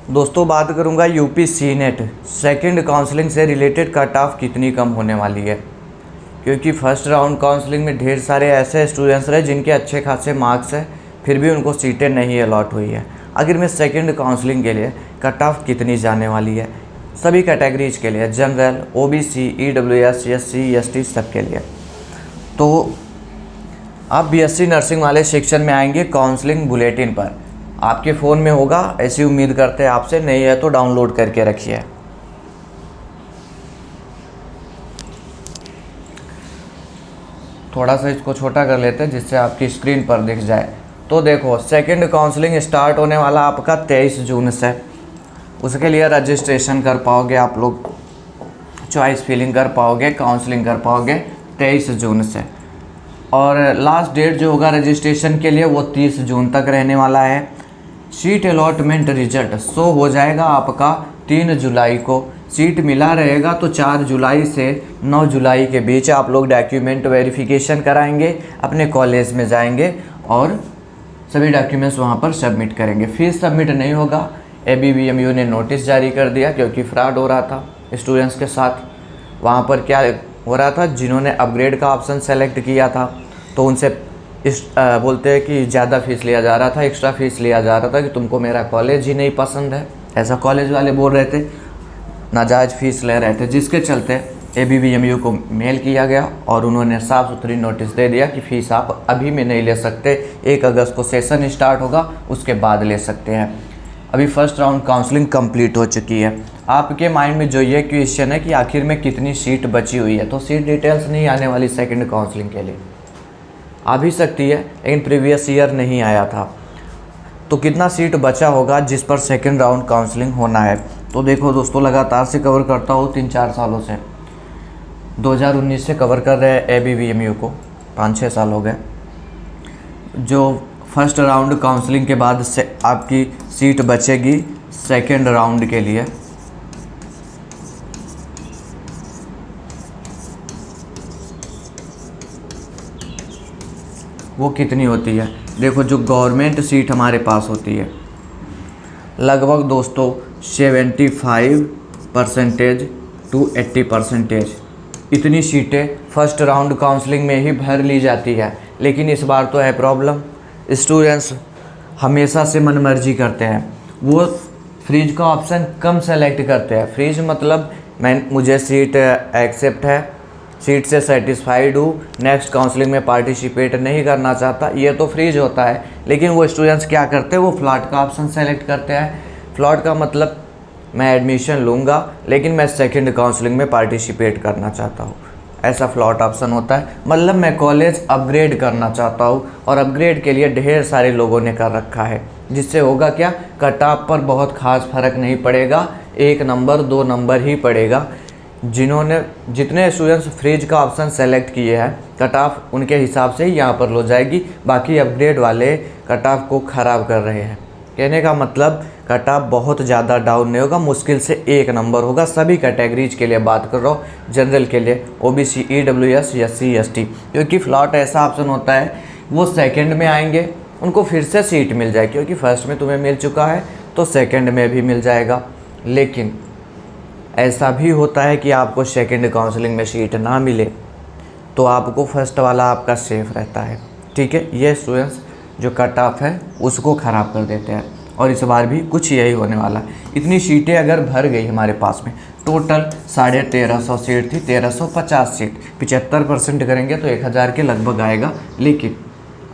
दोस्तों बात करूंगा यूपी सी नेट सेकेंड काउंसलिंग से रिलेटेड कट ऑफ कितनी कम होने वाली है, क्योंकि फर्स्ट राउंड काउंसलिंग में ढेर सारे ऐसे स्टूडेंट्स रहे जिनके अच्छे खासे मार्क्स हैं फिर भी उनको सीटें नहीं अलॉट हुई है। आखिर में सेकेंड काउंसलिंग के लिए कट ऑफ कितनी जाने वाली है सभी कैटेगरीज के लिए, general, OBC, EWS, SC, ST सबके लिए। तो आप बीएससी नर्सिंग वाले सेक्शन में आएंगे काउंसलिंग बुलेटिन पर, आपके फ़ोन में होगा, ऐसी उम्मीद करते हैं आपसे, नहीं है तो डाउनलोड करके रखिए। थोड़ा सा इसको छोटा कर लेते हैं जिससे आपकी स्क्रीन पर दिख जाए। तो देखो सेकंड काउंसलिंग स्टार्ट होने वाला आपका 23 जून से। उसके लिए रजिस्ट्रेशन कर पाओगे आप लोग, चॉइस फिलिंग कर पाओगे, काउंसलिंग कर पाओगे 23 जून से। और लास्ट डेट जो होगा रजिस्ट्रेशन के लिए वो 30 जून तक रहने वाला है। सीट अलॉटमेंट रिजल्ट शो हो जाएगा आपका 3 जुलाई को। सीट मिला रहेगा तो 4 जुलाई से 9 जुलाई के बीच आप लोग डॉक्यूमेंट वेरिफिकेशन कराएंगे, अपने कॉलेज में जाएंगे और सभी डॉक्यूमेंट्स वहां पर सबमिट करेंगे। फीस सबमिट नहीं होगा, ABBMU ने नोटिस जारी कर दिया क्योंकि फ्रॉड हो रहा था स्टूडेंट्स के साथ। वहाँ पर क्या हो रहा था, जिन्होंने अपग्रेड का ऑप्शन सेलेक्ट किया था तो उनसे बोलते हैं कि ज़्यादा फीस लिया जा रहा था, एक्स्ट्रा फीस लिया जा रहा था कि तुमको मेरा कॉलेज ही नहीं पसंद है, ऐसा कॉलेज वाले बोल रहे थे, नाजायज़ फ़ीस ले रहे थे, जिसके चलते ABBMU को मेल किया गया और उन्होंने साफ़ सुथरी नोटिस दे दिया कि फ़ीस आप अभी में नहीं ले सकते, 1 अगस्त को सेशन स्टार्ट होगा उसके बाद ले सकते हैं। अभी फर्स्ट राउंड काउंसलिंग कंप्लीट हो चुकी है। आपके माइंड में जो ये क्वेश्चन है कि आखिर में कितनी सीट बची हुई है, तो सीट डिटेल्स नहीं आने वाली सेकंड काउंसलिंग के लिए, आ भी सकती है लेकिन प्रीवियस ईयर नहीं आया था। तो कितना सीट बचा होगा जिस पर सेकंड राउंड काउंसलिंग होना है। तो देखो दोस्तों, लगातार से कवर करता हूँ 3-4 सालों से, 2019 से कवर कर रहे हैं ABBMU को, 5-6 साल हो गए। जो फर्स्ट राउंड काउंसलिंग के बाद से आपकी सीट बचेगी सेकंड राउंड के लिए, वो कितनी होती है। देखो जो गवर्नमेंट सीट हमारे पास होती है लगभग दोस्तों 75% to 80%, इतनी सीटें फर्स्ट राउंड काउंसलिंग में ही भर ली जाती है। लेकिन इस बार तो है प्रॉब्लम, स्टूडेंट्स हमेशा से मनमर्जी करते हैं, वो फ्रीज का ऑप्शन कम सेलेक्ट करते हैं। फ्रीज मतलब मुझे सीट एक्सेप्ट है, सीट से सेटिस्फाइड हूँ, नेक्स्ट काउंसलिंग में पार्टिसिपेट नहीं करना चाहता, ये तो फ्रीज होता है। लेकिन वो स्टूडेंट्स क्या करते हैं, वो फ्लॉट का ऑप्शन सेलेक्ट करते हैं। फ्लॉट का मतलब मैं एडमिशन लूँगा लेकिन मैं सेकंड काउंसलिंग में पार्टिसिपेट करना चाहता हूँ, ऐसा फ्लॉट ऑप्शन होता है। मतलब मैं कॉलेज अपग्रेड करना चाहता हूँ और अपग्रेड के लिए ढेर सारे लोगों ने कर रखा है, जिससे होगा क्या, कट ऑफ पर बहुत खास फर्क नहीं पड़ेगा, 1 नंबर 2 नंबर ही पड़ेगा। जितने स्टूडेंट्स फ्रीज का ऑप्शन सेलेक्ट किए हैं कट ऑफ उनके हिसाब से ही यहाँ पर लो जाएगी, बाकी अपग्रेड वाले कट ऑफ को ख़राब कर रहे हैं। कहने का मतलब कट ऑफ बहुत ज़्यादा डाउन नहीं होगा, मुश्किल से 1 नंबर होगा। सभी कैटेगरीज के लिए बात कर रहा हूँ, जनरल के लिए, OBC, EWS, SC, ST, क्योंकि फ्लॉट ऐसा ऑप्शन होता है वो सेकंड में आएंगे, उनको फिर से सीट मिल जाए, क्योंकि फर्स्ट में तुम्हें मिल चुका है तो सेकंड में भी मिल जाएगा। लेकिन ऐसा भी होता है कि आपको सेकंड काउंसलिंग में सीट ना मिले तो आपको फर्स्ट वाला आपका सेफ रहता है। ठीक है, ये स्टूडेंट्स जो कट ऑफ है उसको ख़राब कर देते हैं और इस बार भी कुछ यही होने वाला है। इतनी सीटें अगर भर गई हमारे पास में, टोटल 1350 सीट थी, 1350 सीट 75% करेंगे तो 1000 के लगभग आएगा। लेकिन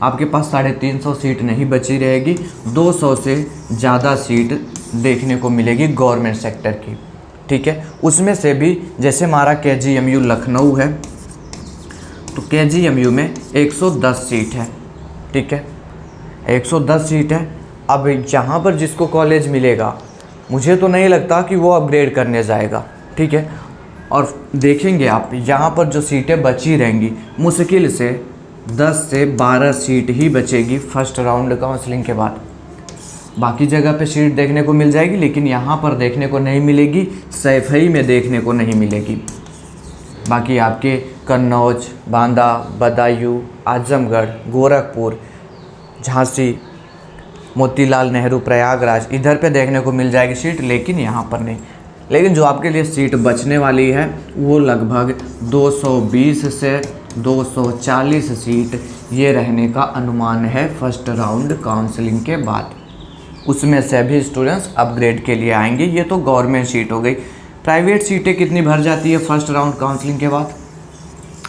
आपके पास 350 सीट नहीं बची रहेगी, 200 से ज़्यादा सीट देखने को मिलेगी गवर्नमेंट सेक्टर की। ठीक है, उसमें से भी जैसे हमारा KGMU लखनऊ है तो KGMU में 110 सीट है। ठीक है, 110 सीट है। अब जहाँ पर जिसको कॉलेज मिलेगा मुझे तो नहीं लगता कि वो अपग्रेड करने जाएगा। ठीक है, और देखेंगे आप यहाँ पर जो सीटें बची रहेंगी मुश्किल से 10 से 12 सीट ही बचेगी फर्स्ट राउंड काउंसलिंग के बाद। बाकी जगह पे सीट देखने को मिल जाएगी लेकिन यहाँ पर देखने को नहीं मिलेगी, सैफई में देखने को नहीं मिलेगी। बाकी आपके कन्नौज, बांदा, बदायूं, आजमगढ़, गोरखपुर, झांसी, मोतीलाल नेहरू प्रयागराज, इधर पे देखने को मिल जाएगी सीट, लेकिन यहाँ पर नहीं। लेकिन जो आपके लिए सीट बचने वाली है वो लगभग 220 से 240 सीट ये रहने का अनुमान है फर्स्ट राउंड काउंसलिंग के बाद। उसमें से भी स्टूडेंट्स अपग्रेड के लिए आएंगे। ये तो गवर्नमेंट सीट हो गई। प्राइवेट सीटें कितनी भर जाती है फर्स्ट राउंड काउंसलिंग के बाद,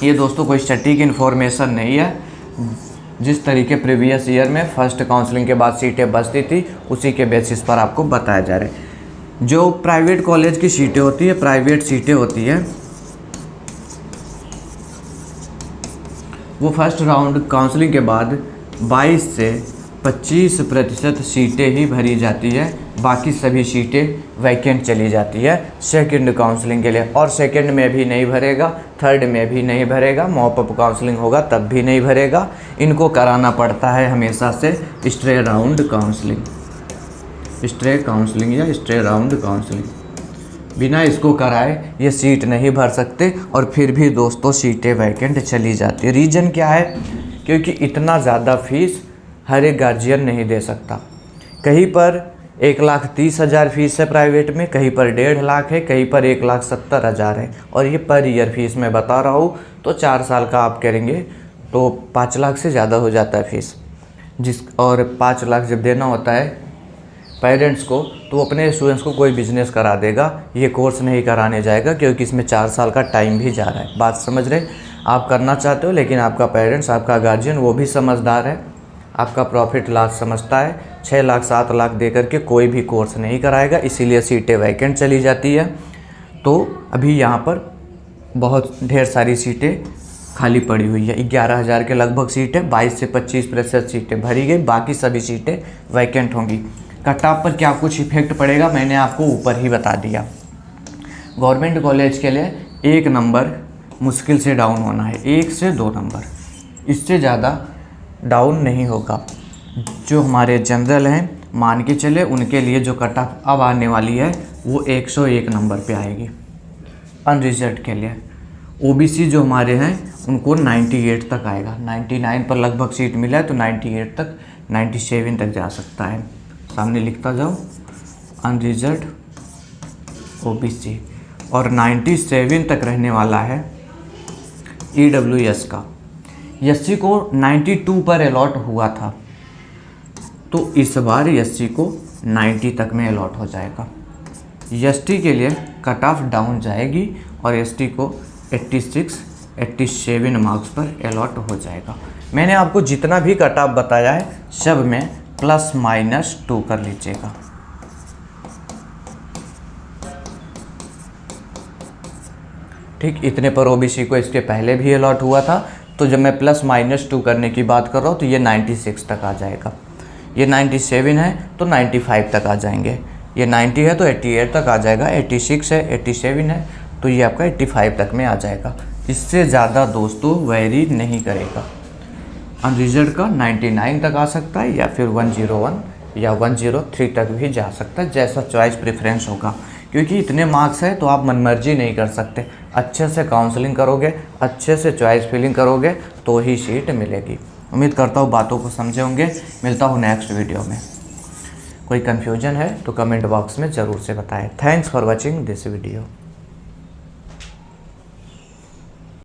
ये दोस्तों कोई सटीक इन्फॉर्मेशन नहीं है। जिस तरीके प्रीवियस ईयर में फर्स्ट काउंसलिंग के बाद सीटें बचती थी उसी के बेसिस पर आपको बताया जा रहा है। जो प्राइवेट कॉलेज की सीटें होती है, प्राइवेट सीटें होती है, वो फर्स्ट राउंड काउंसलिंग के बाद 22 से 25% सीटें ही भरी जाती है, बाकी सभी सीटें वैकेंट चली जाती है सेकंड काउंसलिंग के लिए। और सेकंड में भी नहीं भरेगा, थर्ड में भी नहीं भरेगा, मॉपअप काउंसलिंग होगा तब भी नहीं भरेगा। इनको कराना पड़ता है हमेशा से stray round counselling, stray counselling या स्ट्रे राउंड काउंसलिंग। बिना इसको कराए ये सीट नहीं भर सकते और फिर भी दोस्तों सीटें वैकेंट चली जाती है। रीज़न क्या है? क्योंकि इतना ज़्यादा फीस हर एक गार्जियन नहीं दे सकता। कहीं पर 1,30,000 फीस है प्राइवेट में, कहीं पर 1.5 लाख है, कहीं पर 1,70,000 है। और ये पर ईयर फीस मैं बता रहा हूँ, तो 4 साल का आप करेंगे तो 5 लाख से ज़्यादा हो जाता है फीस। और 5 लाख जब देना होता है पेरेंट्स को, तो वो अपने स्टूडेंट्स को कोई बिजनेस करा देगा, ये कोर्स नहीं कराने जाएगा, क्योंकि इसमें 4 साल का टाइम भी जा रहा है। बात समझ रहे? आप करना चाहते हो, लेकिन आपका पेरेंट्स, आपका गार्जियन वो भी समझदार है, आपका प्रॉफिट लॉस समझता है। 6 लाख 7 लाख दे करके कोई भी कोर्स नहीं कराएगा, इसीलिए सीटें वैकेंट चली जाती है। तो अभी यहाँ पर बहुत ढेर सारी सीटें खाली पड़ी हुई है। 11,000 के लगभग सीट है, 22 से 25% सीटें भरी गई, बाकी सभी सीटें वैकेंट होंगी। कट ऑफ पर क्या कुछ इफेक्ट पड़ेगा मैंने आपको ऊपर ही बता दिया। गवर्नमेंट कॉलेज के लिए 1 नंबर मुश्किल से डाउन होना है, 1 से 2 नंबर, इससे ज़्यादा डाउन नहीं होगा। जो हमारे जनरल हैं मान के चले, उनके लिए जो कट ऑफ अब आने वाली है वो 101 नंबर पे आएगी अनरिजर्व के लिए। ओबीसी जो हमारे हैं उनको 98 तक आएगा। 99 पर लगभग सीट मिला है तो 98 तक, 97 तक जा सकता है। सामने लिखता जाओ, अनरिजर्व ओबीसी। और 97 तक रहने वाला है ईडब्ल्यूएस का। एससी को 92 पर अलॉट हुआ था, तो इस बार एससी को 90 तक में अलॉट हो जाएगा। एसटी के लिए कट ऑफ डाउन जाएगी और एसटी को 86, 87 मार्क्स पर अलॉट हो जाएगा। मैंने आपको जितना भी कट ऑफ बताया है सब में ±2 कर लीजिएगा। ठीक, इतने पर ओबीसी को इसके पहले भी अलॉट हुआ था, तो जब मैं ±2 करने की बात कर रहा हूँ तो ये 96 तक आ जाएगा। ये 97 है तो 95 तक आ जाएंगे, ये 90 है तो 88 तक आ जाएगा, 86 है, 87 है तो ये आपका 85 तक में आ जाएगा। इससे ज़्यादा दोस्तों वेरी नहीं करेगा। अनरिजर्व का 99 तक आ सकता है, या फिर 101 या 103 तक भी जा सकता है, जैसा चॉइस प्रेफरेंस होगा। क्योंकि इतने मार्क्स है तो आप मनमर्जी नहीं कर सकते। अच्छे से काउंसलिंग करोगे, अच्छे से चॉइस फिलिंग करोगे तो ही सीट मिलेगी। उम्मीद करता हूँ बातों को समझे होंगे। मिलता हूँ नेक्स्ट वीडियो में। कोई कन्फ्यूजन है तो कमेंट बॉक्स में ज़रूर से बताएं। Thanks for watching this video.